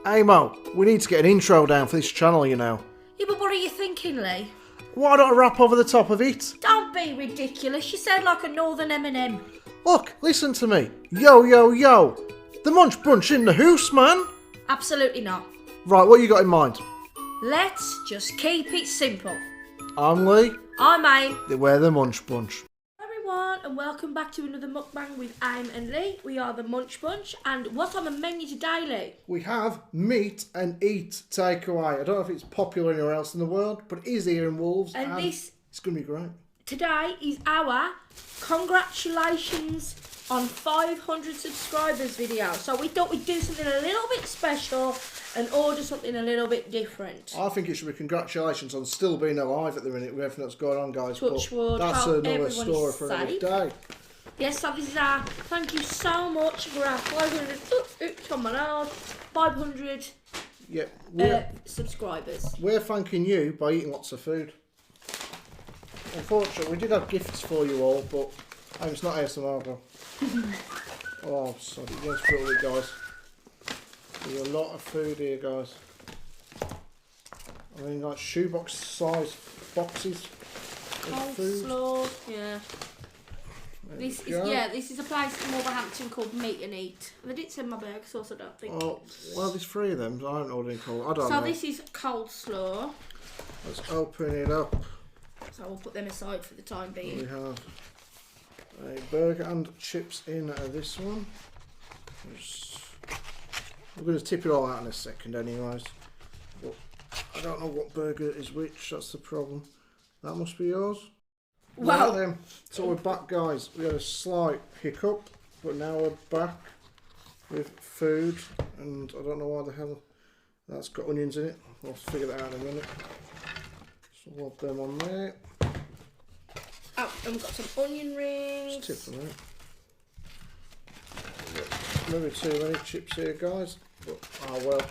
Hey Mo, we need to get an intro down for this channel, you know. Yeah, but what are you thinking, Leigh? Why don't I rap over the top of it? Don't be ridiculous. You sound like a northern M&M. Look, listen to me. Yo, yo, yo. The Munch Bunch in the house, man. Absolutely not. Right, what you got in mind? Let's just keep it simple. I'm Leigh. I'm Aim. We're the Munch Bunch. Everyone, and welcome back to another mukbang with Aim and Leigh. We are the Munch Bunch, and what's on the menu today, Leigh? We have meat and eat takeaway. I don't know if it's popular anywhere else in the world, but it is here in Wolves. And this it's going to be great. today is our congratulations on 500 subscribers video. So we thought we'd do something a little bit special and order something a little bit different. I think it should be congratulations on still being alive at the minute with everything that's going on, guys. Touch wood. That's Hope another everyone story is for safe. another day. Yes, so this is our thank you so much for our 500 subscribers. We're thanking you by eating lots of food. Unfortunately, we did have gifts for you all, but it's not ASMR, though. Oh, sorry. Let's put it, guys. There's a lot of food here, guys. I mean, like shoebox size boxes of food. Coleslaw, yeah. This is a place in Wolverhampton called Meat and Eat. They didn't send my burger sauce, I don't think. Oh, well, there's three of them. So I haven't ordered any coleslaw. I don't know. So this is coleslaw. Let's open it up. So we'll put them aside for the time being. We have a burger and chips in this one. We're going to tip it all out in a second anyways. But I don't know what burger is which, that's the problem. That must be yours. Wow. Right then, so we're back, guys. We had a slight hiccup, but now we're back with food. And I don't know why the hell that's got onions in it. We'll have to figure that out in a minute. So we'll have them on there. Oh, and we've got some onion rings. Just tip them out. Maybe too many chips here, guys. But, oh well.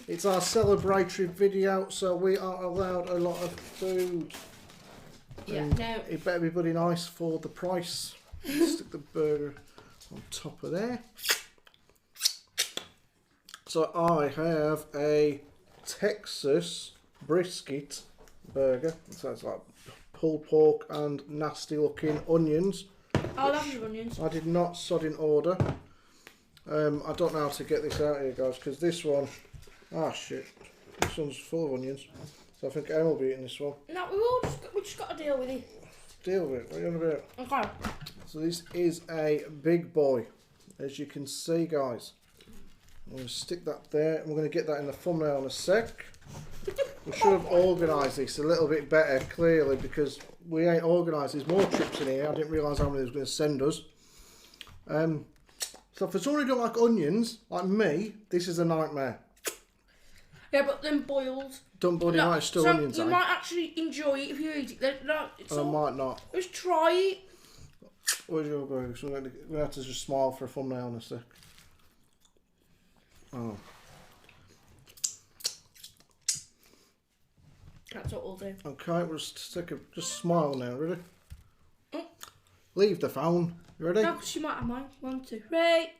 It's our celebratory video, so we are allowed a lot of food. Yeah, and now it better be bloody nice for the price. Stick the burger on top of there. So I have a Texas brisket burger. So it's like pulled pork and nasty looking onions. I love your onions. I did not sod in order. I don't know how to get this out here, guys, because this one, shit, this one's full of onions. So I think Em will be eating this one. No, we just got to deal with it. Deal with it. What are you on about? Okay. So this is a big boy, as you can see, guys. I'm going to stick that there, and we're going to get that in the thumbnail in a sec. We should have organised this a little bit better, clearly, because we ain't organised. There's more chips in here. I didn't realise how many they was going to send us. So for someone who don't like onions, like me, this is a nightmare. Yeah, but then boiled. Don't bloody like still so onions, you might actually enjoy it if you eat it. I might not. Just try it. Where's your burger? So we're going to have to just smile for a thumbnail in a sec. Oh. That's what we'll do. Okay, we'll just smile now, ready? Leave the phone. You ready? No, she might have mine. 1, 2, 3.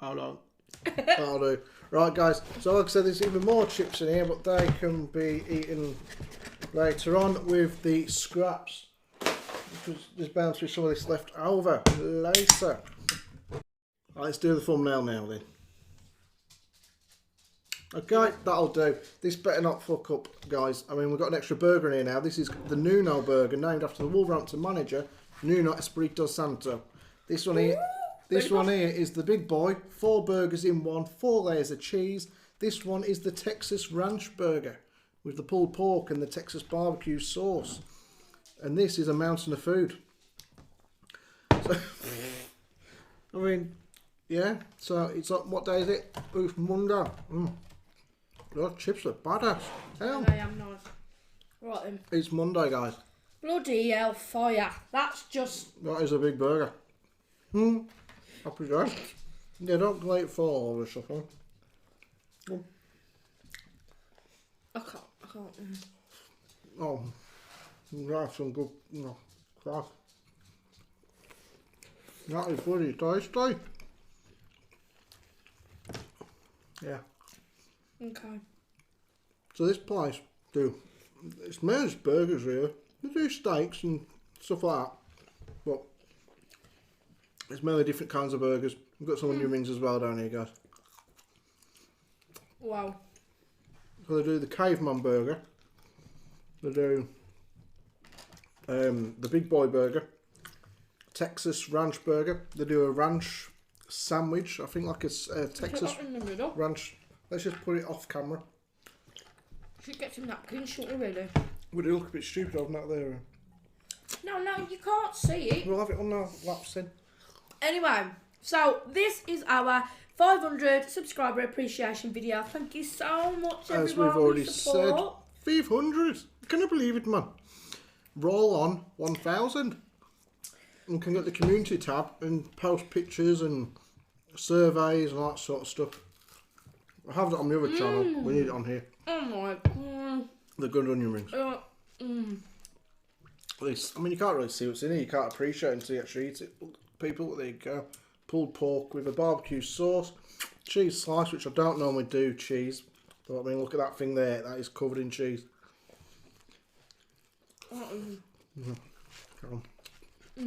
Hold on. That'll do. Right, guys. So like I said, there's even more chips in here, but they can be eaten later on with the scraps. Because there's bound to be some of this left over later. Right, let's do the thumbnail now then. Okay, that'll do. This better not fuck up, guys. I mean, we've got an extra burger in here now. This is the Nuno burger, named after the Wolverhampton manager, Nuno Espirito Santo. This one here, is the big boy. 4 burgers in one, 4 layers of cheese. This one is the Texas Ranch burger with the pulled pork and the Texas barbecue sauce. And this is a mountain of food. So, I mean, yeah. So it's like, what day is it? It's Monday. Those chips are badass. Hell. I am nice. Right then. It's Monday, guys. Bloody hell, fire. That's just... That is a big burger. Happy days. Yeah, don't let it fall over stuff, huh? I can't. Oh, that's some good, crack. That is bloody tasty. Yeah. Okay. So this place it's mainly burgers really. They do steaks and stuff like that, but it's mainly different kinds of burgers. We've got some onion rings as well down here, guys. Wow. So they do the caveman burger. They do the big boy burger, Texas ranch burger. They do a ranch sandwich. I think like a Texas in the middle. ranch. Let's just put it off camera. Should get some napkins, shouldn't we, really? Would it look a bit stupid having that there? No, you can't see it. We'll have it on our laps then. Anyway, so this is our 500 subscriber appreciation video. Thank you so much, everyone. As we've already said, support. 500. Can you believe it, man? Roll on 1,000. And can get the community tab and post pictures and surveys and all that sort of stuff. I have that on the other channel. We need it on here. Oh my god. The good onion rings. At least, I mean, you can't really see what's in it. You can't appreciate it until you actually eat it. People, there you go. Pulled pork with a barbecue sauce. Cheese slice, which I don't normally do cheese. But I mean, look at that thing there. That is covered in cheese. Come on.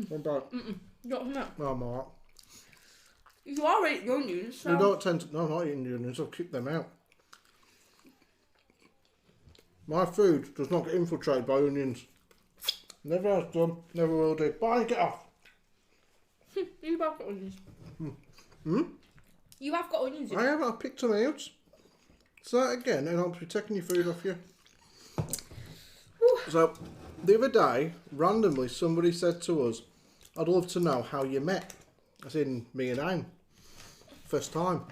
What about? Not that. No, I'm alright. You are eating onions, so... You don't tend to... No, I'm not eating the onions. I'll keep them out. My food does not get infiltrated by onions. Never has done. Never will do. Bye, get off. You have got onions. You have got onions in I haven't. I picked them out. Say that again and I'll be taking your food off you. So, the other day, randomly, somebody said to us, I'd love to know how you met. As in, me and Aim. First time.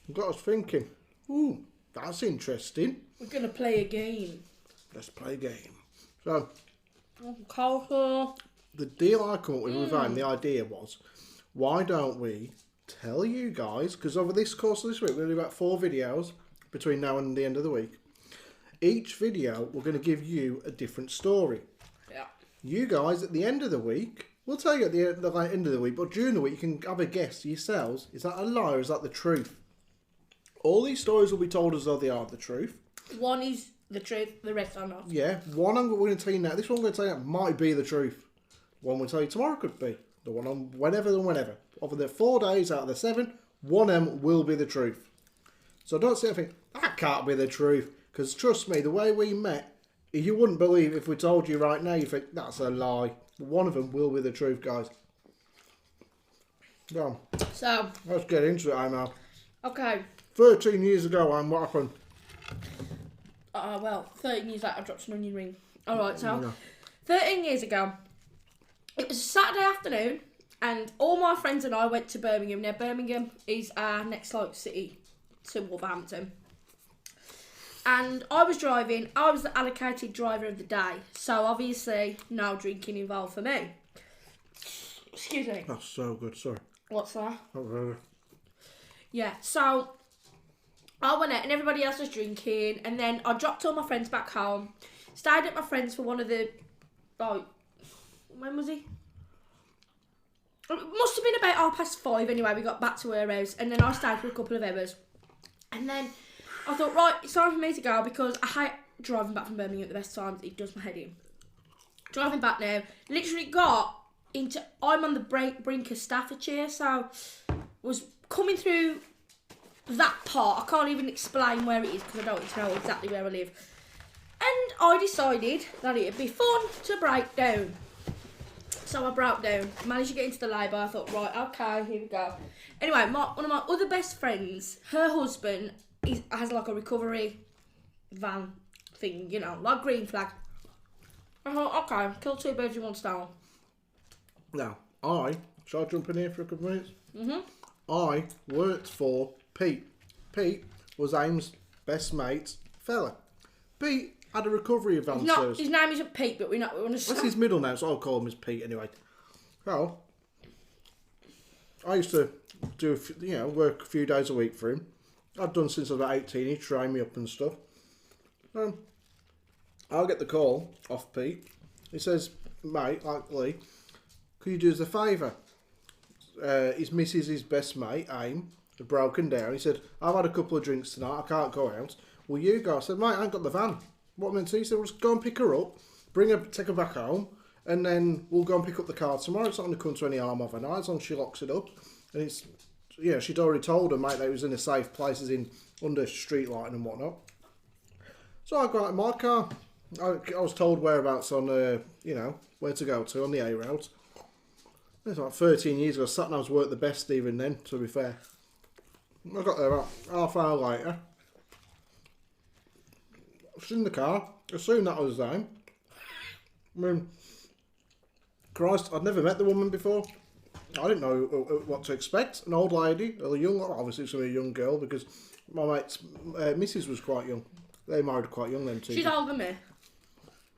It got us thinking, ooh, that's interesting. We're going to play a game. Let's play a game. So, Coleslaw. the deal I come up with Aim, the idea was, why don't we tell you guys, because over this course of this week, we're going to do about 4 videos between now and the end of the week. Each video, we're going to give you a different story. Yeah. You guys, at the end of the week, we'll tell you at the end of the week, but during the week, you can have a guess yourselves. Is that a lie or is that the truth? All these stories will be told as though they are the truth. One is the truth, the rest are not. Yeah, one I'm going to tell you now. This one I'm going to tell you now might be the truth. One we'll tell you tomorrow could be. The one on whenever and whenever. Over the 4 days out of the 7, one of them will be the truth. So don't sit and think, that can't be the truth. Because trust me, the way we met, you wouldn't believe if we told you right now, you think, that's a lie. One of them will be the truth, guys. Go on. So. Let's get into it, now. Okay. 13 years ago, what happened? Well, 13 years later, I dropped an onion ring. Alright, so 13 years ago, it was a Saturday afternoon, and all my friends and I went to Birmingham. Now, Birmingham is our next city to Wolverhampton. And I was driving. I was the allocated driver of the day. So, obviously, no drinking involved for me. Excuse me. That's so good, sorry. What's that? Oh, Yeah, so I went out and everybody else was drinking. And then I dropped all my friends back home. Stayed at my friends for one of the... Oh, when was he? It must have been about 5:30 anyway. We got back to her house. And then I stayed for a couple of hours. And then... I thought, right, it's time for me to go because I hate driving back from Birmingham at the best times. It does my head in. Driving back now, literally got into... I'm on the brink of Staffordshire, so was coming through that part. I can't even explain where it is because I don't know exactly where I live. And I decided that it'd be fun to break down. So I broke down, managed to get into the labour. I thought, right, okay, here we go. Anyway, one of my other best friends, her husband... has like a recovery van thing, you know, like green flag. I thought, okay, kill 2 birds with 1 stone. Now, shall I jump in here for a couple of minutes? Mm-hmm. I worked for Pete. Pete was Aim's best mate's fella. Pete had a recovery van service. His name isn't Pete, but we want to... That's his middle name, so I'll call him as Pete anyway. Well, I used to do, work a few days a week for him. I've done since I was about 18. He trained me up and stuff. I'll get the call off Pete. He says, mate, like Leigh, could you do us a favour? His missus, his best mate, Aim, had broken down. He said, I've had a couple of drinks tonight, I can't go out. Will you go? I said, mate, I ain't got the van. What am I meant to do? He said, well, just go and pick her up, take her back home, and then we'll go and pick up the car tomorrow. It's not going to come to any harm overnight as long as she locks it up. And it's, yeah, she'd already told her, mate, that it was in a safe place, as in under street lighting and whatnot. So I got out in my car. I was told whereabouts on, you know, where to go to on the A route. It was like 13 years ago. Sat navs worked the best even then, to be fair. I got there about half hour later. She's in the car. Assumed that was the time. I mean, Christ, I'd never met the woman before. I didn't know what to expect. An old lady, or a young, obviously it's a young girl because my mate's missus was quite young. They married quite young then too. She's older than me.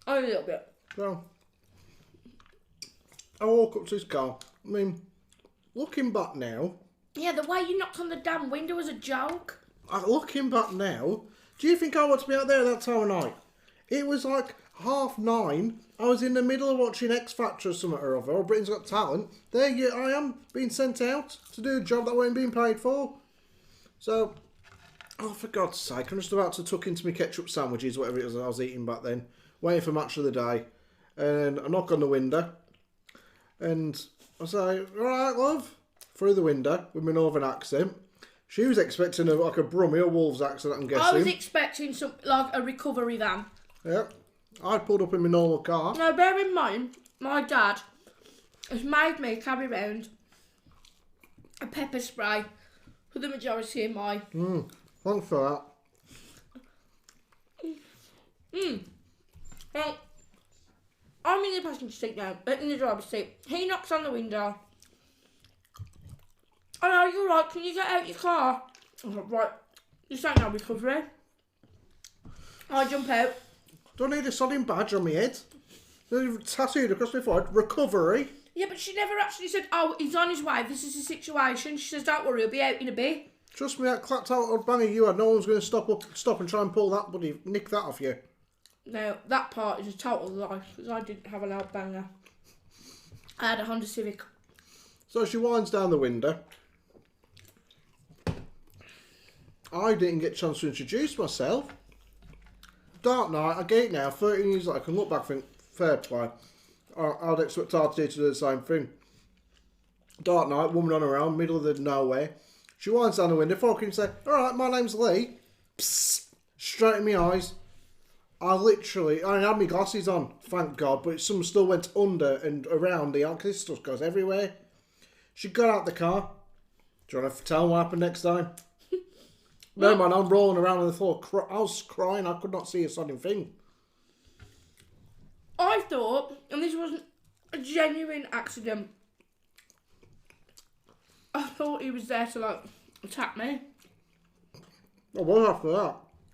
Only a little bit. So, I walk up to his car. I mean, looking back now... Yeah, the way you knocked on the damn window was a joke. Looking back now, do you think I want to be out there at that time of night? It was like 9:30. I was in the middle of watching X Factor or something or other, or Britain's Got Talent. There I am, being sent out to do a job that I wasn't being paid for. So, oh, for God's sake, I'm just about to tuck into my ketchup sandwiches, whatever it was I was eating back then, waiting for match of the day. And I knock on the window, and I say, all right, love, through the window with my northern accent. She was expecting like a Brummie or Wolves accent, I'm guessing. I was expecting some like a recovery van. Yeah. I pulled up in my normal car. Now, bear in mind, my dad has made me carry around a pepper spray for the majority of my... Thanks for that. Well, I'm in the passenger seat now, in the driver's seat. He knocks on the window. Oh, no, you're right, can you get out your car? I'm like, right, this ain't no recovery. I jump out. Don't need a sodding badge on my head. They've tattooed across my forehead. Recovery. Yeah, but she never actually said, oh, he's on his way, this is the situation. She says, don't worry, he'll be out in a bit. Trust me, that clapped out old banger you had, no one's going to stop and try and pull that, buddy. Nick that off you. Now, that part is a total lie, because I didn't have a loud banger. I had a Honda Civic. So she winds down the window. I didn't get a chance to introduce myself. Dark night, I get it now, 13 years later, I can look back and think, fair play. I'd expect RT to do the same thing. Dark night, woman on her own, middle of the nowhere. She winds down the window, before I can say, alright, my name's Leigh. Psst, straight in my eyes. I had my glasses on, thank God, but some still went under and around the because this stuff goes everywhere. She got out the car. Do you want to tell what happened next time? No, man, I'm rolling around on the floor. I was crying. I could not see a sodding thing. I thought, and this wasn't a genuine accident, I thought he was there to, like, attack me. I was after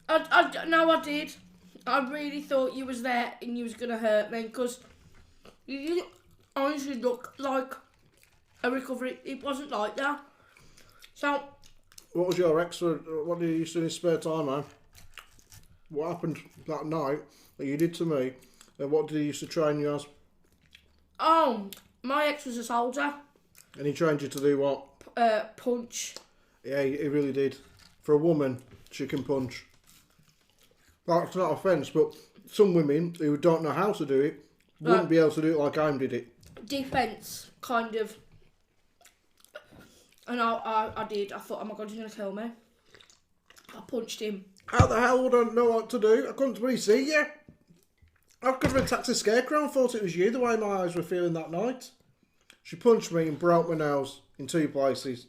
that. No, I did. I really thought you was there and you was going to hurt me, because you didn't honestly look like a recovery. It wasn't like that. So... What was your ex? What did you used to do in his spare time, man? What happened that night that you did to me? And what did he used to train you as? Oh, my ex was a soldier. And he trained you to do what? Punch. Yeah, he really did. For a woman, she can punch. That's not offence, but some women who don't know how to do it wouldn't be able to do it like I did it. Defence, kind of. And I did. I thought, oh my God, he's going to kill me. I punched him. How the hell would I know what to do? I couldn't really see you. I could have attacked a scarecrow and thought it was you the way my eyes were feeling that night. She punched me and broke my nose in 2 places.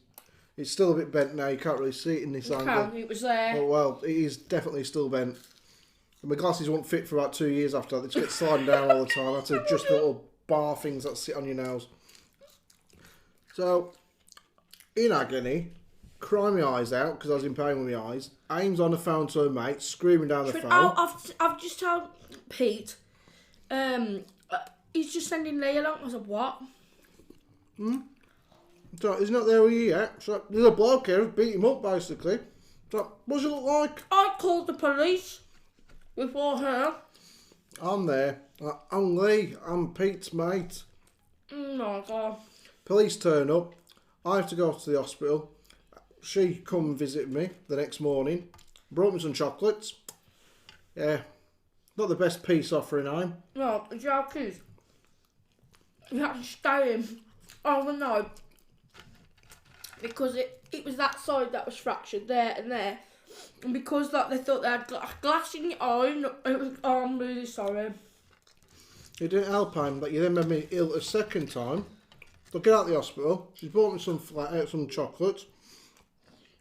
It's still a bit bent now. You can't really see it in this angle. It was there. Oh, well, it is definitely still bent. And my glasses won't fit for about 2 years after that. They just get sliding down all the time. I had to adjust the little bar things that sit on your nose. So... in agony, crying my eyes out because I was in pain with my eyes. Aims on the phone to her mate, screaming down the phone. Oh, I've just told Pete. He's just sending Leigh along. I said, what? So he's not there with you yet. So there's a bloke here who's beat him up basically. So what does it look like? I called the police before her. I'm there. I'm Leigh. I'm Pete's mate. Oh my God. Police turn up. I have to go to the hospital. she come visit me the next morning. Brought me some chocolates. Yeah. Not the best peace offering, I'm. No, the joke is, you had to stay in overnight because it was that side that was fractured there and there. And because like they thought they had glass in your eye, I'm really sorry. It didn't help, him, but you then made me ill a second time. So get out of the hospital. She bought me some chocolates.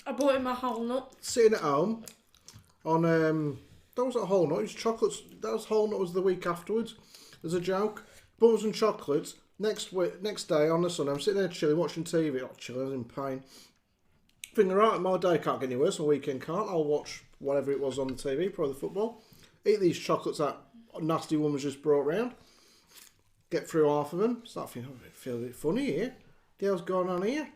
I bought him a whole nut. Sitting at home on that wasn't a whole nut. It was chocolates. That was whole nut. Was the week afterwards. As a joke. Bought me some chocolates. Next day on the Sunday, I'm sitting there chilling, watching TV. Oh, chilling, I was in pain. Thinking, right, my day can't get any worse. My weekend can't. I'll watch whatever it was on the TV, probably the football. Eat these chocolates that nasty woman's just brought round. Get through half of them. Start thinking, oh, I feel a bit funny here. The hell's going on here?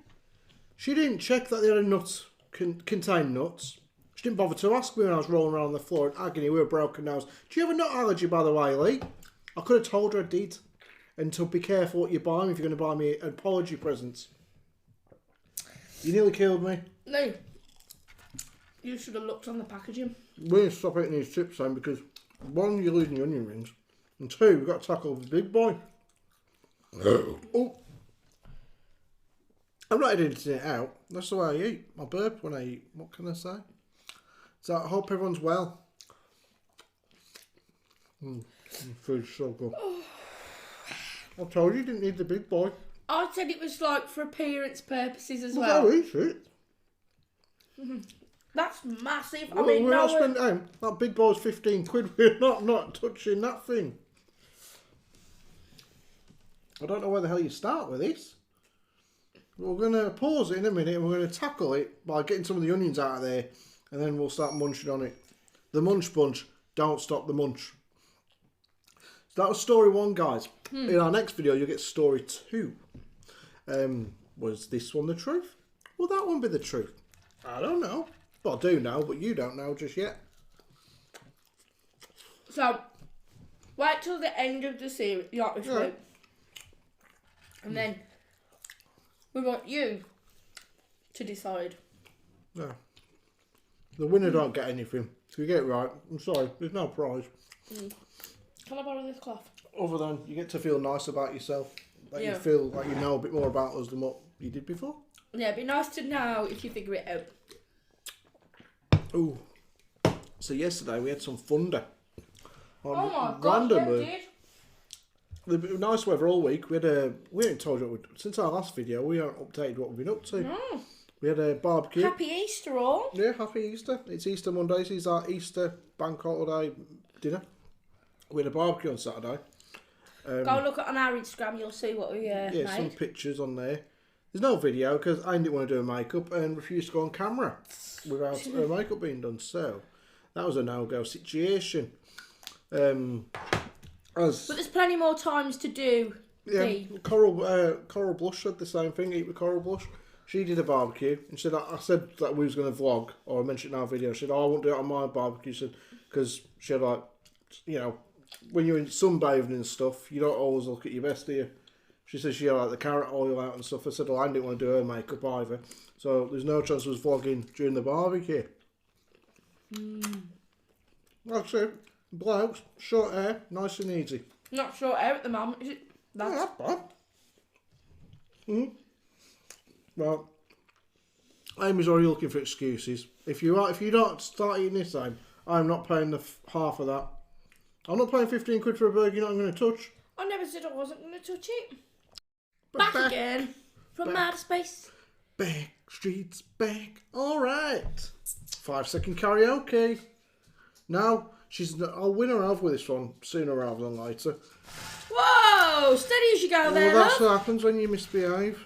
She didn't check that they had a nut, contained nuts. She didn't bother to ask me when I was rolling around on the floor in agony with a broken nose. Do you have a nut allergy, by the way, Leigh? I could have told her I did. And to be careful what you buy me if you're going to buy me an apology presents. You nearly killed me. No. You should have looked on the packaging. We need to stop eating these chips then because one, you're losing the onion rings. And two, we've got to tackle the big boy. Oh. I'm not editing it out. That's the way I eat. I burp when I eat. What can I say? So I hope everyone's well. Food's so good. I told you didn't need the big boy. I said it was like for appearance purposes as well. well. Eat it. That's massive. Well, I mean, we're no not spending that big boy's 15 quid. We're not touching that thing. I don't know where the hell you start with this. We're going to pause it in a minute and we're going to tackle it by getting some of the onions out of there and then we'll start munching on it. The Munch Bunch, don't stop the munch. So that was story 1, guys. In our next video, you'll get story 2. Was this one the truth? Will that one be the truth? I don't know. Well, I do know, but you don't know just yet. So, wait till the end of the series, and then we want you to decide. Yeah. The winner don't get anything. If you get it right, I'm sorry, there's no prize. Can I borrow this cloth? Other than you get to feel nice about yourself. Like you feel like you know a bit more about us than what you did before. Yeah, it'd be nice to know if you figure it out. Ooh. So yesterday we had some thunder. Oh my god, we did. The nice weather all week. We haven't told you since our last video. We haven't updated what we've been up to. No. We had a barbecue. Happy Easter all. Yeah, happy Easter. It's Easter Monday. So it's our Easter bank holiday dinner. We had a barbecue on Saturday. Go look on our Instagram. You'll see what we made. Some pictures on there. There's no video because I didn't want to do a makeup and refused to go on camera without her makeup being done. So that was a no-go situation. But there's plenty more times to do. Yeah, Coral Blush said the same thing. Eat with Coral Blush. She did a barbecue and said I said that we was going to vlog or I mentioned in our video. She said, "Oh, I won't do it on my barbecue." She said because she had when you're in sunbathing and stuff, you don't always look at your best, do you? She said she had the carrot oil out and stuff. I said, well, I didn't want to do her makeup either. So there's no chance I was vlogging during the barbecue. That's it. Blokes, short hair, nice and easy. Not short hair at the moment, is it? That's bad. Well, Amy's already looking for excuses. If you don't start eating this time, I'm not paying the half of that. I'm not paying 15 quid for a burger you're not going to touch. I never said I wasn't going to touch it. Back again from outer space. Back streets back. All right. 5-second karaoke. Now I'll win her over with this one sooner rather than later. Whoa! Steady as you go there. Well, that's what happens when you misbehave.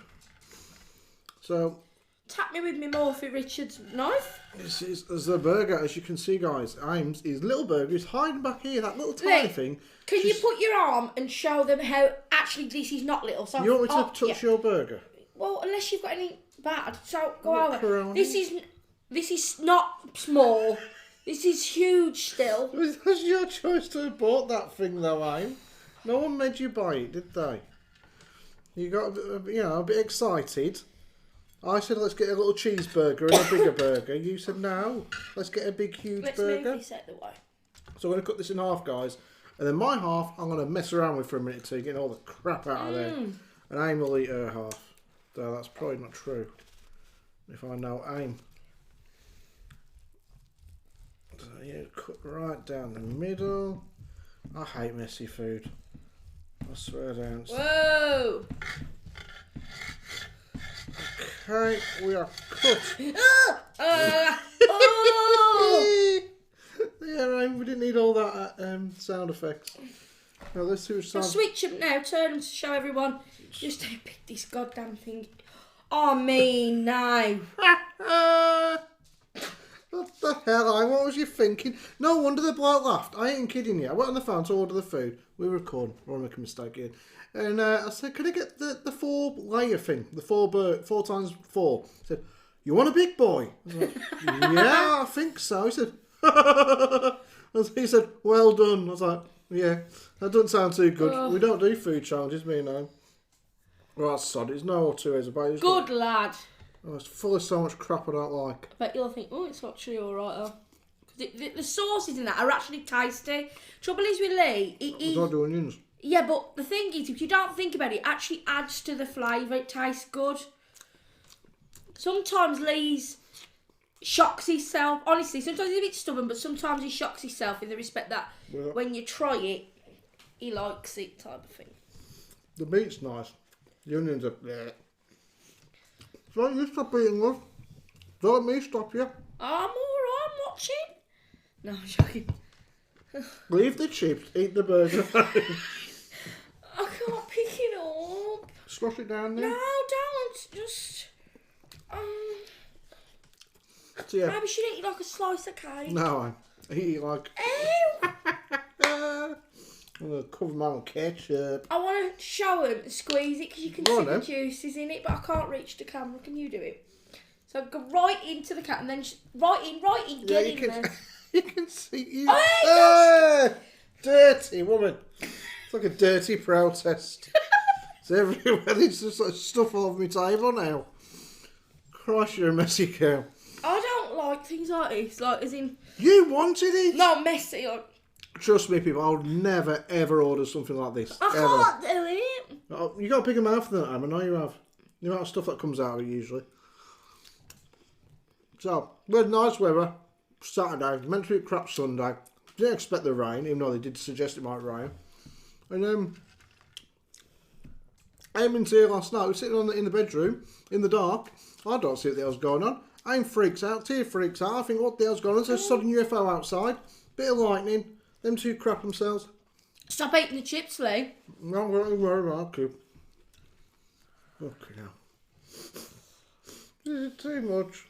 So. Tap me with me Morphy Richards knife. This is the burger, as you can see, guys. His little burger is hiding back here, that little tiny thing. Can you put your arm and show them how actually this is not little? So you want me to touch your burger? Well, unless you've got any bad. So go over. This is not small. This is huge still. It was your choice to have bought that thing, though, Aim. No one made you buy it, did they? You got a bit excited. I said let's get a little cheeseburger and a bigger burger. You said no. Let's get a big, huge burger. Let's move this out the way. So I'm going to cut this in half, guys. And then my half, I'm going to mess around with for a minute or two, getting all the crap out of there. And Aim will eat her half. Though that's probably not true. If I know Aim. So yeah, cut right down the middle. I hate messy food. I swear down. Whoa! Okay, we are cut. Oh! Yeah, Aim, we didn't need all that sound effects. Now let's do I'll some. switch them now, turn them to show everyone just how big this goddamn thing. Oh, me now. What the hell, Aim? What was you thinking? No wonder the bloke laughed. I ain't kidding you. I went on the phone to order the food. We were recording. I won't make a mistake here. And I said, can I get the 4 layer thing? The 4 times 4. He said, you want a big boy? I was like, yeah, I think so. He said, he said, well done. I was like, yeah, that doesn't sound too good. We don't do food challenges, me and I. Right, sod, it's no or 2 ways about it. Good lad. Oh, it's full of so much crap I don't like. I bet you'll think, oh, it's actually alright though. Because the sauces in that are actually tasty. Trouble is with Leigh, I don't do onions. yeah, but the thing is, if you don't think about it, it actually adds to the flavour. It tastes good. Sometimes Leigh's shocks himself. Honestly, sometimes he's a bit stubborn, but sometimes he shocks himself in the respect that when you try it, he likes it type of thing. The meat's nice. The onions are bleh. So you stop eating, love. Don't let me stop you. I'm alright, I'm watching. No, I'm joking. Leave the chips, eat the burger. I can't pick it up. Squash it down there. No, don't. Just. So, yeah. Maybe she'd eat like a slice of cake. No, I eat like. Ew! I'm going to cover mine with ketchup. I want to show him and squeeze it because you can see the juices in it, but I can't reach the camera. Can you do it? So go right into the cat and then right in, get in there. You can see you. Oh, dirty woman. It's like a dirty protest. It's everywhere. There's just like stuff all over my table now. Christ, you're a messy cow. I don't like things like this. Like, as in. You wanted it? Not messy. Like, trust me, people, I would never, ever order something like this. I can't do it. Oh, you got a bigger mouth than that, I know you have. The amount of stuff that comes out of it, usually. So, we had nice weather. Saturday, meant to be a crap Sunday. Didn't expect the rain, even though they did suggest it might rain. And Aim's here last night. We're sitting in the bedroom, in the dark. I don't see what the hell's going on. Aim freaks out, Tia freaks out. I think, what the hell's going on? There's a sudden UFO outside. Bit of lightning. Them two crap themselves. Stop eating the chips, Leigh. No, don't worry about it. Okay, now. This is too much.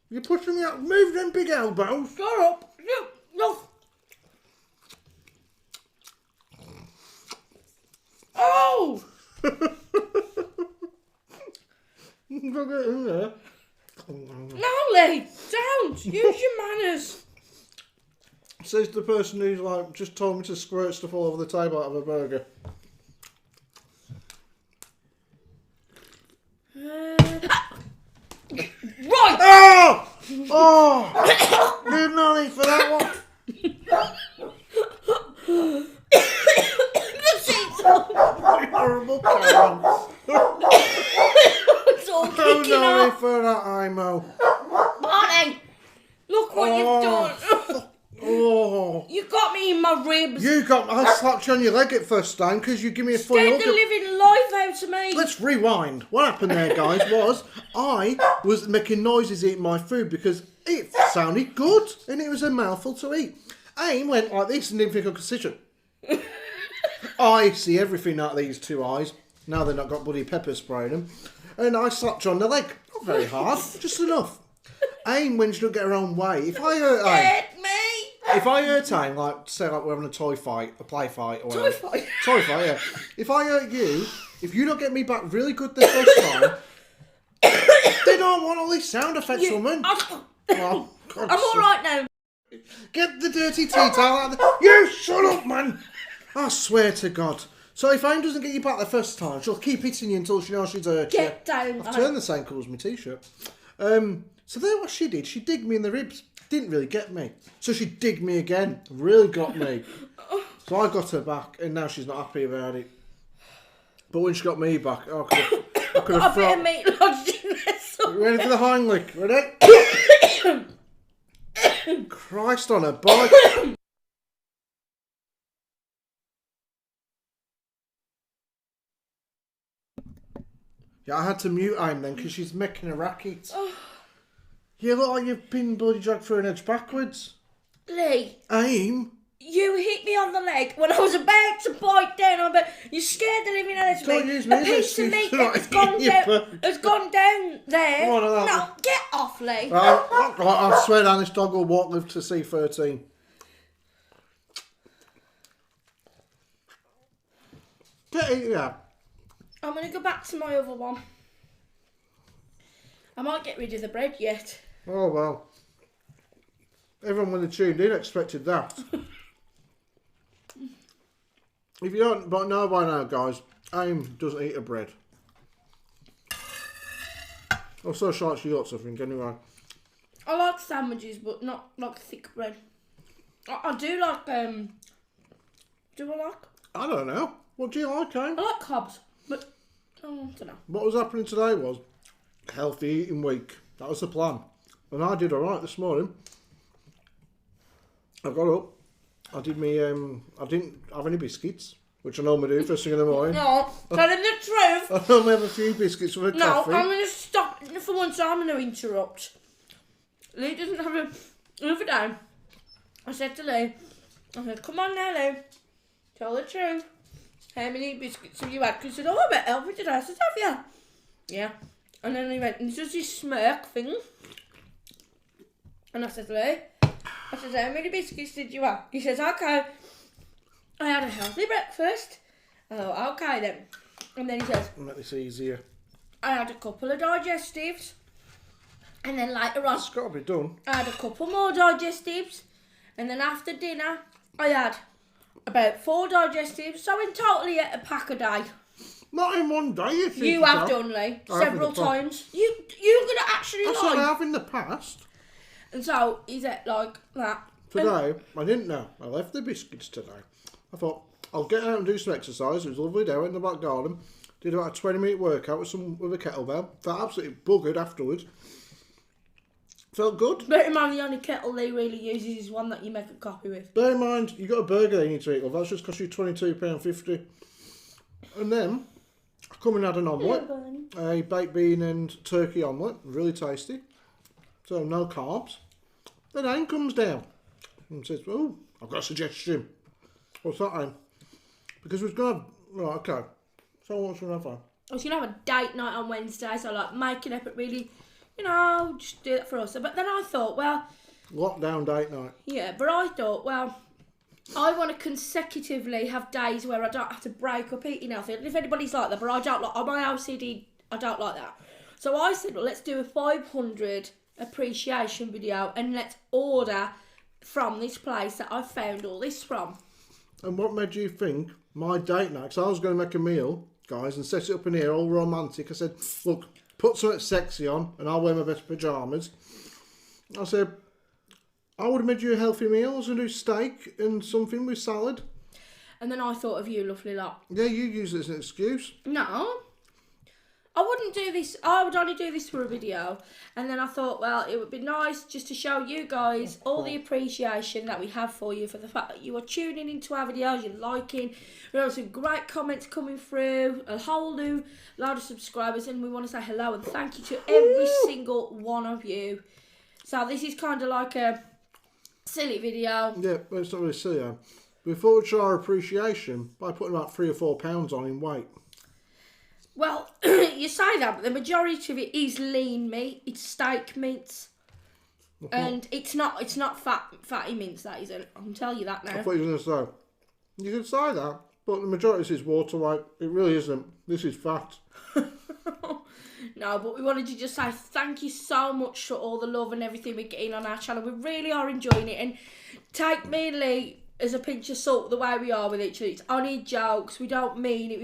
You're pushing me out. Move them big elbows. Shut up. No. Oh! Go get in there. No, Leigh. Don't. Use your manners. Says the person who's like just told me to squirt stuff all over the table out of a burger. Right! Oh! Oh! Good money for that one. Horrible Karen. It's all kicking No off. for that, Imo. Barney, look what you've done. Oh. You got me in my ribs. I slapped you on your leg at first time because you give me a funny Scared look. the living life out of me. Let's rewind. What happened there, guys, was I was making noises eating my food because it sounded good and it was a mouthful to eat. Aim went like this and didn't think I could sit it. I see everything out of these two eyes. Now they've not got bloody pepper spray in them. And I slapped you on the leg. Not very hard, just enough. Aim when she don't get her own way. If I hurt Aim, if I hurt Aim, like say like we're having a toy fight, a play fight, or Toy fight? Toy fight, yeah. If I hurt you, if you don't get me back really good the first time, they don't want all these sound effects, woman. Oh, God, I'm alright now. Get the dirty tea towel out of there. You shut up, man. I swear to God. So if Aim doesn't get you back the first time, she'll keep hitting you until she knows she's hurt you. Get down. I've turned the same colour as my t-shirt. So then what she did, she digged me in the ribs. Didn't really get me. So she digged me again. Really got me. So I got her back, and now she's not happy about it. But when she got me back, I could have a bit of meat lodged in there somewhere. Ready for the Heimlich? Ready? Christ on a bike. Yeah, I had to mute Aim then because she's making a racket. You look like you've been bloody dragged through an edge backwards. Leigh. Aim? You hit me on the leg when I was about to bite down. You scared the living out of me. Don't use me a as piece of an meat excuse for has not gone eating down. your Has gone down there. Come on, No, get off, Leigh. I swear down this dog will walk live to see 13. Get it, yeah. I'm going to go back to my other one. I might get rid of the bread yet. Oh, well. Everyone when they tuned in expected that. If you don't know by now, guys, Aim doesn't eat her bread. I'm so sure she got something anyway. I like sandwiches, but not like thick bread. I do like, do I like? I don't know. What do you like, Aim? I like cobs, but I don't know. What was happening today was healthy eating week. That was the plan. And I did alright this morning. I got up. I did me. I didn't have any biscuits, which I normally do first thing in the morning. No, tell him the truth. I normally have a few biscuits with a coffee. No, I'm going to stop. For once, I'm going to interrupt. Leigh doesn't have a... The other day, I said to Leigh, I said, come on now, Leigh. Tell the truth. How many biscuits have you had? Because he said, oh, I bet healthy today. I said, have you? Yeah. And then he went, and he does this smirk thing. And I said, Leigh, I said, how many biscuits did you have? He says, okay. I had a healthy breakfast. I thought, okay then. And then he says, Make this easier. I had a couple of digestives. And then later on, It's got to be done. I had a couple more digestives. And then after dinner, I had about 4 digestives. So in total, I ate a pack a day. Not in one day. You have done, Leigh, several times. You're going to actually That's what I lie. have in the past. And so he's ate like that. Today, I didn't know. I left the biscuits today. I thought, I'll get out and do some exercise. It was a lovely day out in the back garden. Did about a 20-minute workout with a kettlebell. Felt absolutely buggered afterwards. Felt good. Bear in mind, the only kettle Leigh really uses is one that you make a coffee with. Bear in mind, you got a burger that you need to eat, love. That's just cost you £22.50. And then, I come and had an omelette. A baked bean and turkey omelette. Really tasty. So, no carbs. Then Aim comes down and says, oh, I've got a suggestion. What's that, Aim? Because we're going to have... Right, okay. So what's going to have? I was going to have a date night on Wednesday, so like make it up at really, just do it for us. But then I thought, well... Lockdown date night. Yeah, but I thought, well, I want to consecutively have days where I don't have to break up eating healthy. And if anybody's like that, but I don't like... My OCD, I don't like that. So I said, well, let's do a 500 appreciation video and let's order from this place that I found all this from. And what made you think my date night? Because I was going to make a meal, guys, and set it up in here all romantic. I said, look, put something sexy on and I'll wear my best pyjamas. I said, I would have made you a healthy meal. I was going to do steak and something with salad. And then I thought of you, lovely lot. Yeah, you use it as an excuse. No. I wouldn't do this. I would only do this for a video. And then I thought, well, it would be nice just to show you guys all the appreciation that we have for you for the fact that you are tuning into our videos, you're liking. We have some great comments coming through, a whole new load of subscribers, and we want to say hello and thank you to every single one of you. So this is kind of like a silly video. Yeah, but it's not really silly. Though. We thought we'd show our appreciation by putting about 3 or 4 pounds on in weight. Well, you say that, but the majority of it is lean meat. It's steak meats. And it's not fatty mince, that isn't. I can tell you that now. I thought you were going to say. You can say that, but the majority is water weight. It really isn't. This is fat. No, but we wanted to just say thank you so much for all the love and everything we're getting on our channel. We really are enjoying it. And take me and Leigh as a pinch of salt the way we are with each other. It's only jokes. We don't mean it.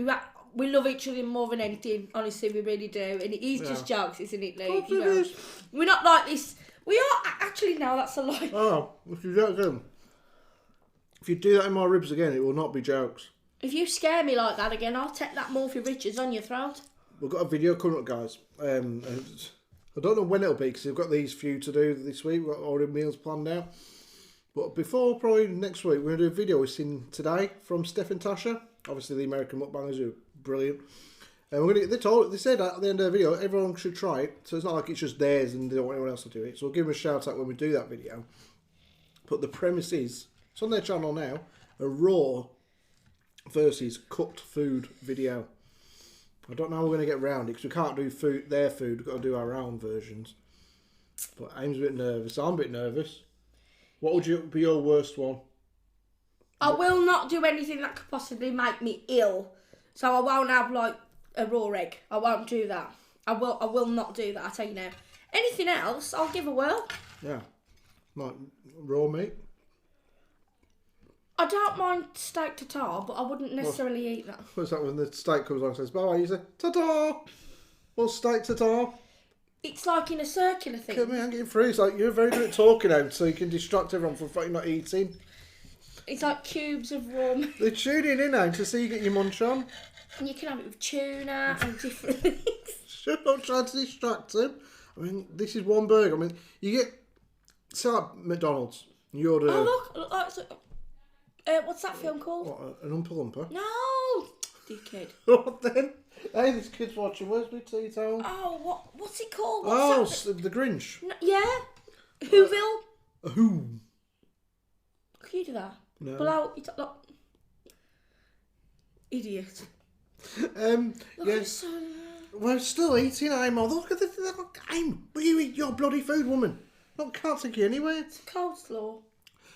We love each other more than anything. Honestly, we really do. And it is just jokes, isn't it, Leigh? Of course it is. We're not like this. We are actually no, that's a lie. Oh, if you do that in my ribs again, it will not be jokes. If you scare me like that again, I'll take that Morphy Richards on your throat. We've got a video coming up, guys. And I don't know when it'll be because we've got these few to do this week. We've got all the meals planned out. But before probably next week, we're going to do a video we've seen today from Steph and Tasha. Obviously, the American mukbangers who are brilliant. And we're going to they said at the end of the video, everyone should try it. So it's not like it's just theirs and they don't want anyone else to do it. So we'll give them a shout out when we do that video. But the premise is, it's on their channel now, a raw versus cooked food video. I don't know how we're going to get around it because we can't do their food. We've got to do our own versions. But Aim's a bit nervous. I'm a bit nervous. What would be your worst one? I will not do anything that could possibly make me ill. So I won't have like a raw egg. I won't do that. I will not do that, I tell you now. Anything else, I'll give a whirl. Yeah. Like raw meat? I don't mind steak tartare, but I wouldn't necessarily eat that. What's that when the steak comes on and says, bye, you say, ta-ta! What's steak tartare? It's like in a circular thing. Look at me, I'm getting through. It's like, you're very good at talking out, so you can distract everyone from fucking not eating. It's like cubes of raw meat. They're tuning in now to see you get your munch on. And you can have it with tuna and different things. Shut up, trying to distract him. I mean, this is one burger. I mean, you get, say like McDonald's. You order... Oh, look like... what's that film called? What, an Oompa Loompa? No! Dickhead. What then? Hey, this kid's watching. Where's my tea towel? Oh, what's it called? The Grinch. No, yeah? Whoville? Who? Can you do that? No. Blow... It's like... Idiot. Yes. We're still eating, I'm. Look at the... I'm. Will you eat your bloody food, woman? I can't take you anywhere. It's coleslaw.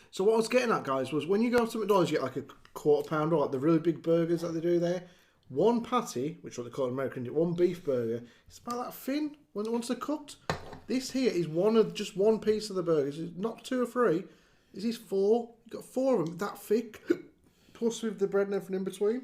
So what I was getting at, guys, was when you go to McDonald's, you get like a quarter pounder, like the really big burgers that they do there. One patty, which is what they call it in American, one beef burger, it's about that thin once they're cooked. This here is just one piece of the burger. It's not 2 or 3. This is 4. You've got 4 of them, that thick, plus with the bread and everything in between.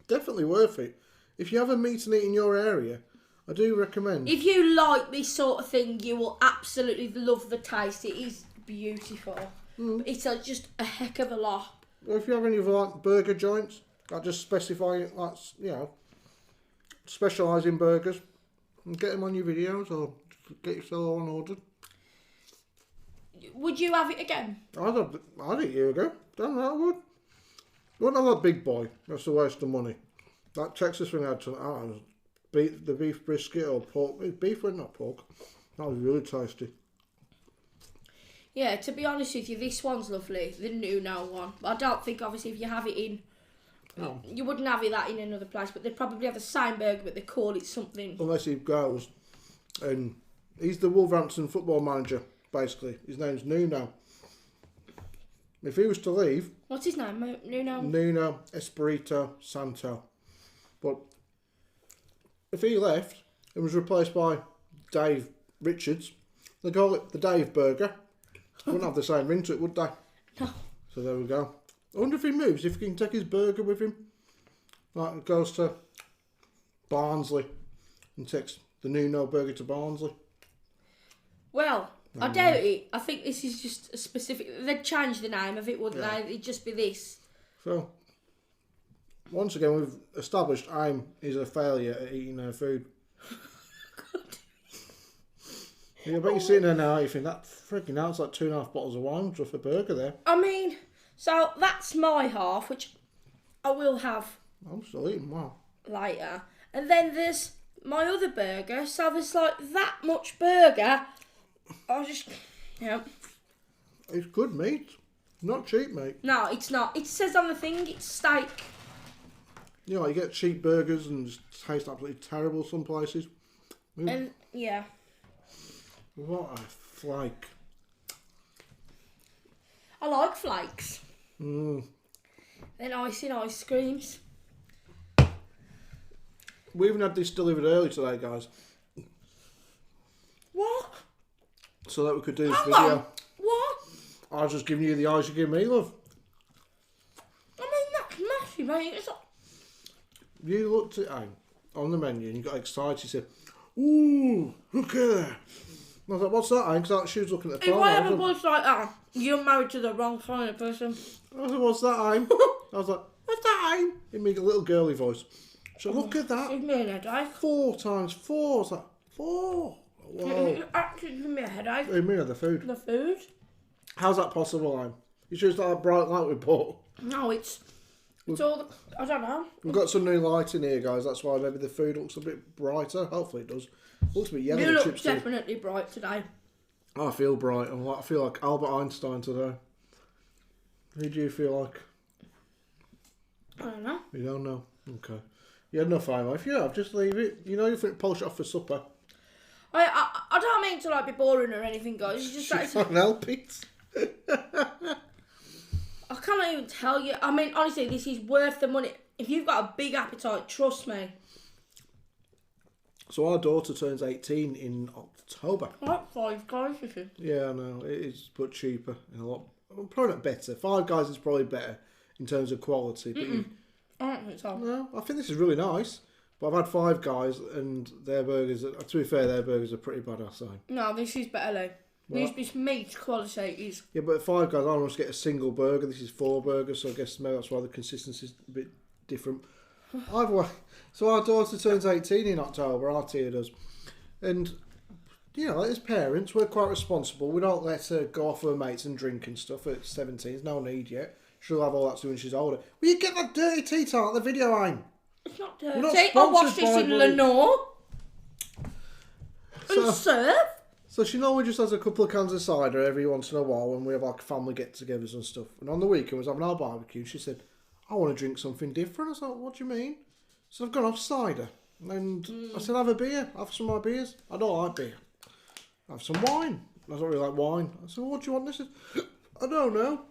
Definitely worth it. If you have a meat and eat in your area, I do recommend. If you like this sort of thing, you will absolutely love the taste. It is beautiful. It's just a heck of a lot. If you have any of like burger joints, like just specify like specialise in burgers and get them on your videos or get yourself on ordered. Would you have it again? I'd eat you ago. Damn right I would. Wouldn't have that big boy. That's a waste of money. That Texas thing I had to the beef brisket or pork. Beef, not pork. That was really tasty. Yeah, to be honest with you, this one's lovely, the Nuno one. But I don't think, obviously, if you have it in... No. You wouldn't have that in another place, but they'd probably have the same burger, but they call it something... Unless he goes, and he's the Wolverhampton football manager, basically. His name's Nuno. If he was to leave... What's his name? Nuno? Nuno Espirito Santo. But if he left and was replaced by Dave Richards, they call it the Dave Burger. Wouldn't have the same ring to it, would they? No. So there we go. I wonder if he moves, if he can take his burger with him. Like goes to Barnsley and takes the Nuno burger to Barnsley. Well, I doubt it. I think this is just a specific... They'd change the name of it, wouldn't they? It'd just be this. So, once again, we've established is a failure at eating her food. Yeah, I bet you're sitting there now, you think, that freaking hell, it's like 2.5 bottles of wine just for a burger there. I mean, so that's my half, which I will have... I'm still eating, wow. Later. And then there's my other burger, so there's like that much burger. I just... Yeah. It's good meat. Not cheap meat. No, it's not. It says on the thing, it's steak. You know, you get cheap burgers and it tastes absolutely terrible some places. And, yeah. What a flake. I like flakes. Then icing ice creams. We even had this delivered early today, guys. What? So that we could do this Hang video. on. What? I was just giving you the eyes you give me, love. I mean, that's massive, mate. It's not... You looked at on the menu and you got excited. You said, "Ooh, look at that." I was like, "What's that?" Because she was looking at the phone. If I have a voice like that, you're married to the wrong kind of person. I said, "What's that?" I was like, "What's that?" It made a little girly voice. So look at that. Give me a headache. 4 times 4. It's like 4. Whoa. It actually give me a headache. Hey, me or the food? The food? How's that possible, I'm? You choose that bright light we bought. No, it's all the, I don't know. We've got some new light in here, guys. That's why maybe the food looks a bit brighter. Hopefully it does. It looks a bit yellow. You look chips definitely bright today. I feel bright. I feel like Albert Einstein today. Who do you feel like? I don't know. You don't know? Okay. You had enough time. If you have, just leave it. You know you think polish it off for supper. I don't mean to like be boring or anything, guys. It's just that You can't help it. I can't even tell you. I mean, honestly, this is worth the money. If you've got a big appetite, trust me. So our daughter turns 18 in October. I like Five Guys, you see. Yeah, I know. It is, but cheaper and a lot. Probably not better. Five Guys is probably better in terms of quality. But I don't think so. no, I think this is really nice. But I've had Five Guys and their burgers. To be fair, their burgers are pretty bad, I say. No, this is better, Leigh. This meat quality is... Yeah, but Five Guys, I almost get a single burger. This is 4 burgers, so I guess maybe that's why the consistency is a bit different. Either way, so our daughter turns 18 in October, our Tia does. And, you know, as parents, we're quite responsible. We don't let her go off with her mates and drink and stuff at 17. There's no need yet. She'll have all that to do when she's older. Will you get that dirty tea towel at the video, Aim? It's not dirty. Not I washed this in Lenore. And serve. So she normally just has a couple of cans of cider every once in a while when we have like family get-togethers and stuff. And on the weekend, we was having our barbecue. She said, "I want to drink something different." I was like, "What do you mean?" So I've gone off cider. And I said, "Have a beer. Have some of my beers." "I don't like beer." "Have some wine." I don't really like wine. I said, "What do you want?" This is, "I don't know."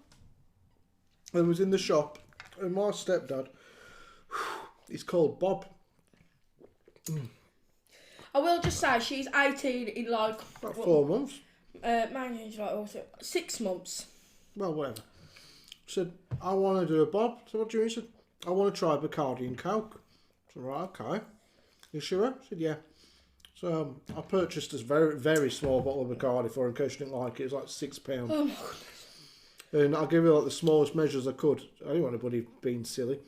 I was in the shop and my stepdad, he's called Bob. I will just say, she's 18 in like... About 4 months. Mine is like also 6 months. Well, whatever. Said, "I want to do a Bob." So what do you mean? He said, "I want to try Bacardi and Coke." I said, "Right, okay. You sure?" I said, "Yeah." So I purchased this very, very small bottle of Bacardi for her in case she didn't like it. It was like £6. Oh my goodness. And I gave her like the smallest measures I could. I didn't want anybody being silly.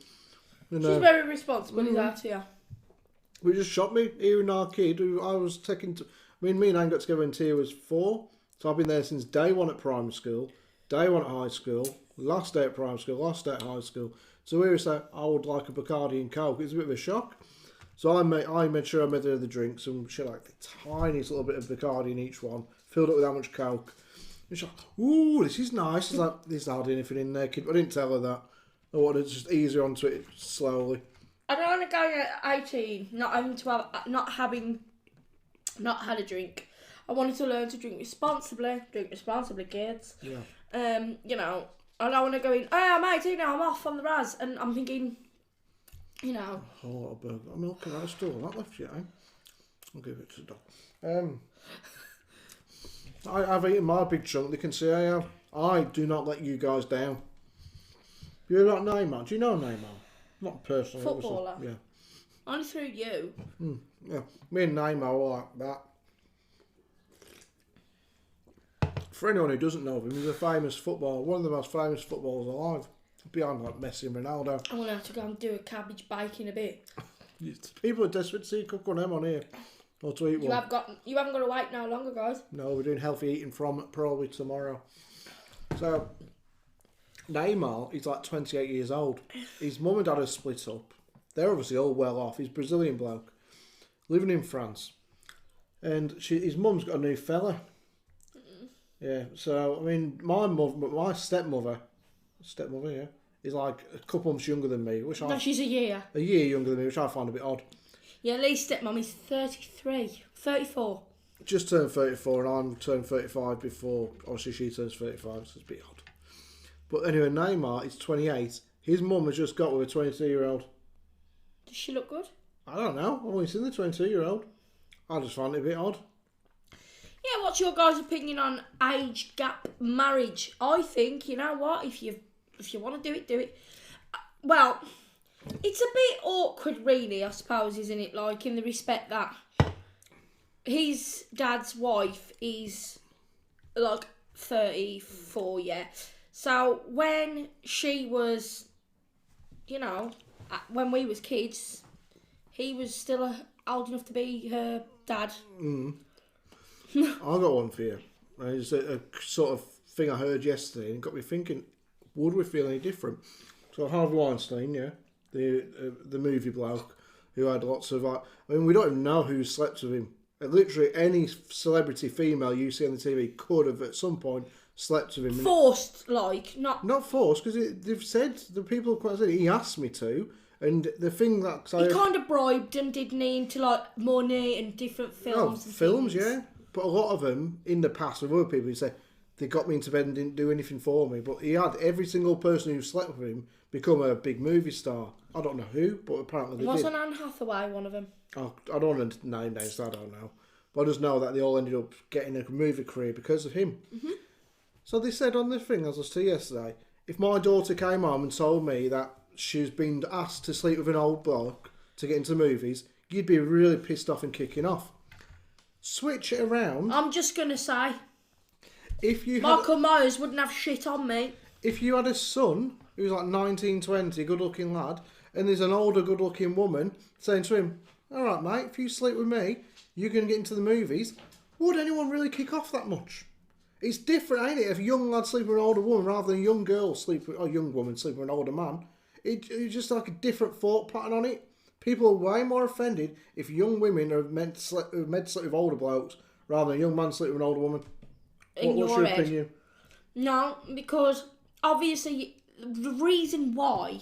And, She's very responsible, is that here? we just shot me, here in our kid, who I was taking to... me and Anne got together when Tia was 4. So I've been there since day 1 at primary school, day 1 at high school, last day at primary school, last day at high school. So we were saying, I would like a Bacardi and Coke. It was a bit of a shock. So I made sure I made her the drinks, and she had like the tiniest little bit of Bacardi in each one, filled it with that much Coke. And she's like, "Ooh, this is nice." It's like, "There's hardly anything in there, kid." I didn't tell her that. I wanted to just ease her onto it slowly. I don't want to go at 18, not had a drink. I wanted to learn to drink responsibly, kids. Yeah. You know, I don't want to go in, "Hey, I'm 18 now, I'm off on the Raz," and I'm thinking, you know. A lot of burger. I'm looking at a still not left yet, eh? I'll give it to the dog. I've eaten my big chunk. They can see I have. I do not let you guys down. You're not Neymar. Do you know Neymar? Not personally. Footballer. Obviously. Yeah. Only through you. Yeah. Me and Neymar were like that. For anyone who doesn't know him, he's a famous footballer. One of the most famous footballers alive. Behind like Messi and Ronaldo. I'm going to have to go and do a cabbage bake in a bit. People are desperate to see cook on them on here. Or to eat one. You haven't got to wait no longer, guys. No, we're doing healthy eating from probably tomorrow. So, Neymar, he's like 28 years old. His mum and dad are split up. They're obviously all well off. He's a Brazilian bloke, living in France. And his mum's got a new fella. Yeah, so, I mean, my stepmother, yeah, is like a couple months younger than me. She's a year. A year younger than me, which I find a bit odd. Yeah, Leigh's stepmom is 34. Just turned 34 and I'm turned 35 before, obviously she turns 35, so it's a bit odd. But anyway, Neymar is 28. His mum has just got with a 22-year-old. Does she look good? I don't know. I've only seen the 22-year-old. I just find it a bit odd. Yeah, what's your guys' opinion on age gap marriage? I think, you know what, if you want to do it. Well, it's a bit awkward, really, I suppose, isn't it? Like, in the respect that his dad's wife is, like, 34, yeah. So, when she was, you know, when we was kids, he was still old enough to be her dad. I got one for you. It's a sort of thing I heard yesterday and got me thinking, would we feel any different? So Harvey Weinstein, yeah, the movie bloke who had lots of... I mean, we don't even know who slept with him. Literally any celebrity female you see on the TV could have at some point slept with him. Forced, like, not... Not forced, because they've said, the people have quite said, he asked me to, and the thing that... He kind of bribed them, didn't he, into, like, money and different films and films, things. yeah. But a lot of them, in the past, with other people, who say, they got me into bed and didn't do anything for me. But he had every single person who slept with him become a big movie star. I don't know who, but apparently they Wasn't did. Anne Hathaway one of them? Oh, I don't want to name names, I don't know. But I just know that they all ended up getting a movie career because of him. Mm-hmm. So they said on the thing, as I was saying yesterday, if my daughter came home and told me that she's been asked to sleep with an old bloke to get into movies, you'd be really pissed off and kicking off. Switch it around. I'm just going to say, if you Michael Myers wouldn't have shit on me. If you had a son who's like 19, 20, good-looking lad, and there's an older, good-looking woman saying to him, all right, mate, if you sleep with me, you're going to get into the movies, would anyone really kick off that much? It's different, ain't it? If a young lad sleep with an older woman rather than a young girl sleep with, or a young woman sleep with an older man, it's just like a different thought pattern on it. People are way more offended if young women are meant to sleep with older blokes rather than a young man sleep with an older woman. What's your opinion? No, because obviously the reason why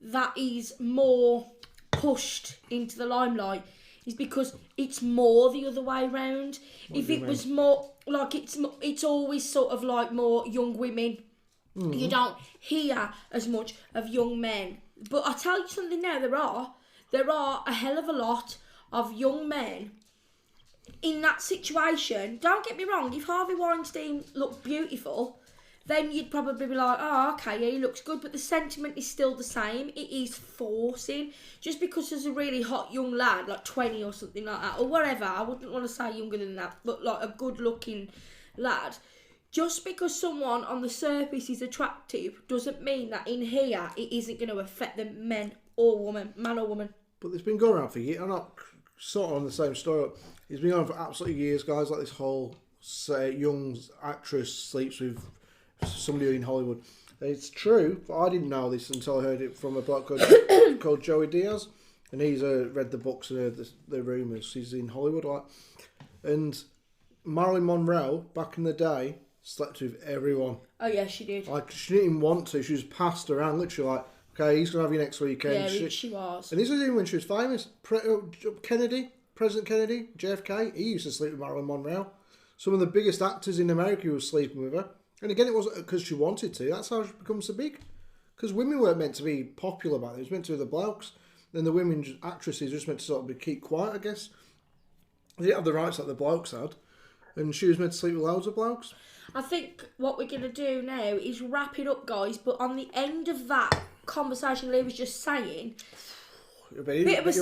that is more pushed into the limelight is because it's more the other way round. If it was more like it's always sort of like more young women. Mm. You don't hear as much of young men. But I tell you something now, there are a hell of a lot of young men in that situation. Don't get me wrong, if Harvey Weinstein looked beautiful, then you'd probably be like, oh, okay, yeah, he looks good, but the sentiment is still the same. It is forcing. Just because there's a really hot young lad, like 20 or something like that, or whatever, I wouldn't want to say younger than that, but like a good-looking lad, just because someone on the surface is attractive doesn't mean that in here it isn't going to affect the man or woman. But it's been going around for years. I'm not sort of on the same story. It's been going on for absolutely years, guys, like this whole young actress sleeps with somebody in Hollywood. It's true, but I didn't know this until I heard it from a bloke called Joey Diaz, and he's read the books and heard the rumours. He's in Hollywood, like, and Marilyn Monroe back in the day slept with everyone. Oh yeah, she did. Like, she didn't even want to. She was passed around, literally like, okay, he's gonna have you next weekend. Yeah, she was. And this was even when she was famous. President Kennedy, JFK, he used to sleep with Marilyn Monroe. Some of the biggest actors in America were sleeping with her. And again, it wasn't because she wanted to. That's how she became so big. Because women weren't meant to be popular back then. It was meant to be the blokes. Then the women actresses were just meant to sort of keep quiet, I guess. They didn't have the rights that the blokes had. And she was meant to sleep with loads of blokes. I think what we're going to do now is wrap it up, guys. But on the end of that conversation Leigh was just saying, bit of a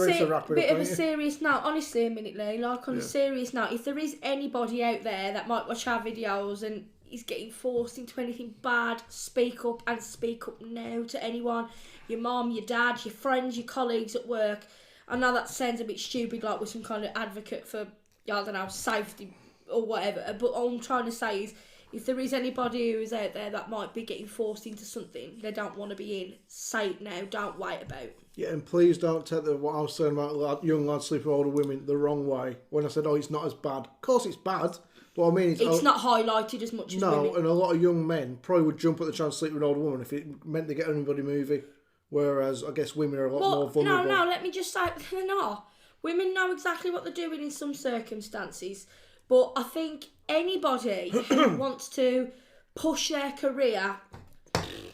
serious note. Honestly, a minute, Leigh. Like, on a serious note, if there is anybody out there that might watch our videos and is getting forced into anything bad, speak up, and speak up now to anyone. Your mum, your dad, your friends, your colleagues at work. I know that sounds a bit stupid, like we're some kind of advocate for, I don't know, safety or whatever. But all I'm trying to say is, if there is anybody who is out there that might be getting forced into something they don't want to be in, say it now. Don't wait about. Yeah, and please don't take what I was saying about young lads sleeping with older women the wrong way. When I said, oh, it's not as bad. Of course it's bad. But I mean, it's not highlighted as much as women. No, and a lot of young men probably would jump at the chance to sleep with an older woman if it meant they get anybody movie. Whereas I guess women are a lot more vulnerable. No, let me just say, they're not. Women know exactly what they're doing in some circumstances. But I think anybody who wants to push their career,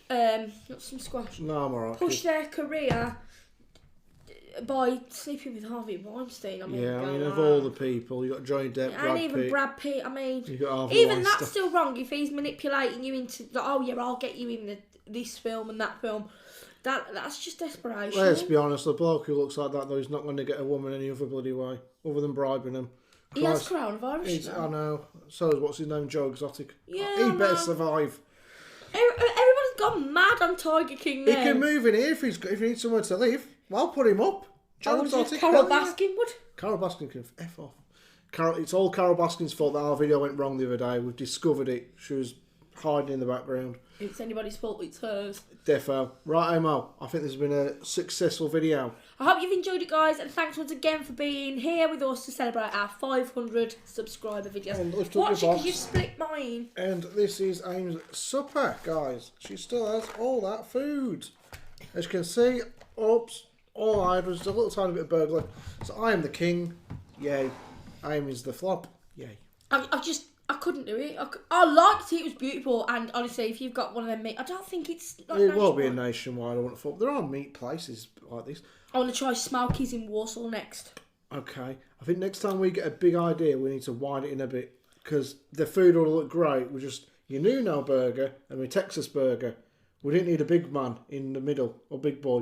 got some squash. No, I'm alright. Push their career by sleeping with Harvey Weinstein. I mean, yeah, I mean, of all the people, you got Johnny Depp, and even Brad Pitt. I mean, you got Harvey even Weinstein. that's still wrong. If he's manipulating you into, like, oh yeah, I'll get you in this film and that film. That's just desperation. Let's be honest, the bloke who looks like that, though, he's not going to get a woman any other bloody way, other than bribing him. He has coronavirus now. I know. So is, what's his name, Joe Exotic. Yeah, he better survive. Everybody's gone mad on Tiger King now. He can move in here if he needs somewhere to live. Well, put him up. Joe Exotic. Carol Baskin would. Carol Baskin can F off. It's all Carol Baskin's fault that our video went wrong the other day. We've discovered it. She was hiding in the background. If it's anybody's fault, it's hers. Defo. Right, Mo. I think this has been a successful video. I hope you've enjoyed it, guys, and thanks once again for being here with us to celebrate our 500 subscriber videos. And watch it because you split mine. And this is Aim's supper, guys. She still has all that food. As you can see, oops, all I had was a little tiny bit of burger. So I am the king. Yay. Aim is the flop. Yay. I couldn't do it. I liked it. It was beautiful. And honestly, if you've got one of them meat, I don't think it's like it will be a nationwide. I want to thought there are meat places like this. I want to try Smokies in Warsaw next. Okay. I think next time we get a big idea, we need to widen it in a bit because the food will look great. We're just your Nuno burger and my Texas burger. We didn't need a big man in the middle or big boy.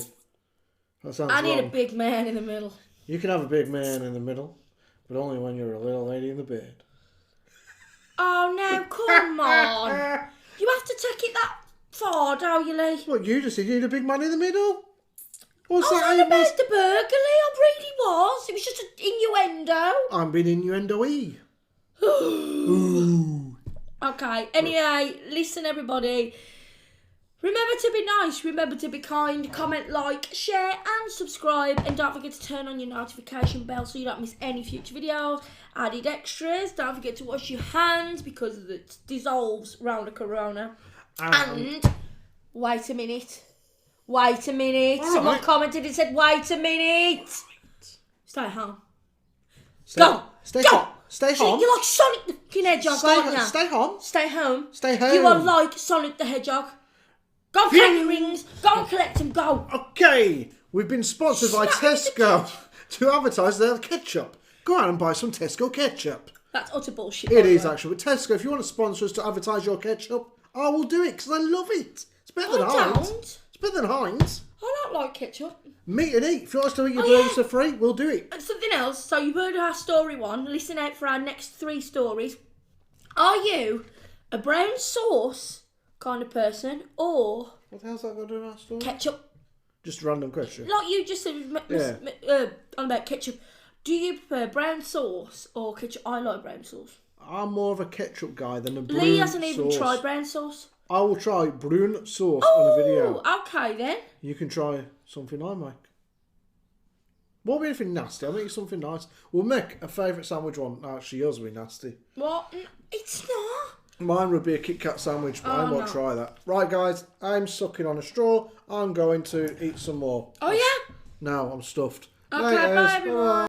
That sounds I need wrong. a big man in the middle. You can have a big man in the middle, but only when you're a little lady in the bed. Oh no, come on. You have to take it that far, don't you, Leigh? What, you just said you need a big man in the middle? What's I was that? on about the burger, Leigh. I really was. It was just an innuendo. I'm being innuendo-y. Ooh. Okay, anyway, listen, everybody. Remember to be nice, remember to be kind, comment, like, share and subscribe, and don't forget to turn on your notification bell so you don't miss any future videos, added extras. Don't forget to wash your hands because it dissolves round the corona. And wait a minute. Someone commented and said, wait a minute. Stay home. Stay home. You're like Sonic the Hedgehog, aren't you? Stay home. Stay home. Stay home. You are like Sonic the Hedgehog. Go pay your rings. Go and collect them. Go. Okay. We've been sponsored by Tesco to advertise their ketchup. Go out and buy some Tesco ketchup. That's utter bullshit. It is actually. But Tesco, if you want to sponsor us to advertise your ketchup, I will do it because I love it. It's better than Heinz. It's better than Heinz. I don't like ketchup. Meat and eat. If you want us to eat your burgers for free, we'll do it. And something else. So you heard our story one. Listen out for our next 3 stories. Are you a brown sauce kind of person or What the hell's that got to do with our story? ketchup? Just a random question. Like you just said on about ketchup. Do you prefer brown sauce or ketchup? I like brown sauce. I'm more of a ketchup guy than a brown sauce. Leigh hasn't even tried brown sauce. I will try brown sauce on a video. Okay then. You can try something I make. Won't be anything nasty. I'll make you something nice. We'll make a favourite sandwich one. Actually, yours will be nasty. What? It's not. Mine would be a Kit Kat sandwich, but I won't try that. Right, guys, I'm sucking on a straw. I'm going to eat some more. Oh, yeah? No, I'm stuffed. Okay, bye everyone.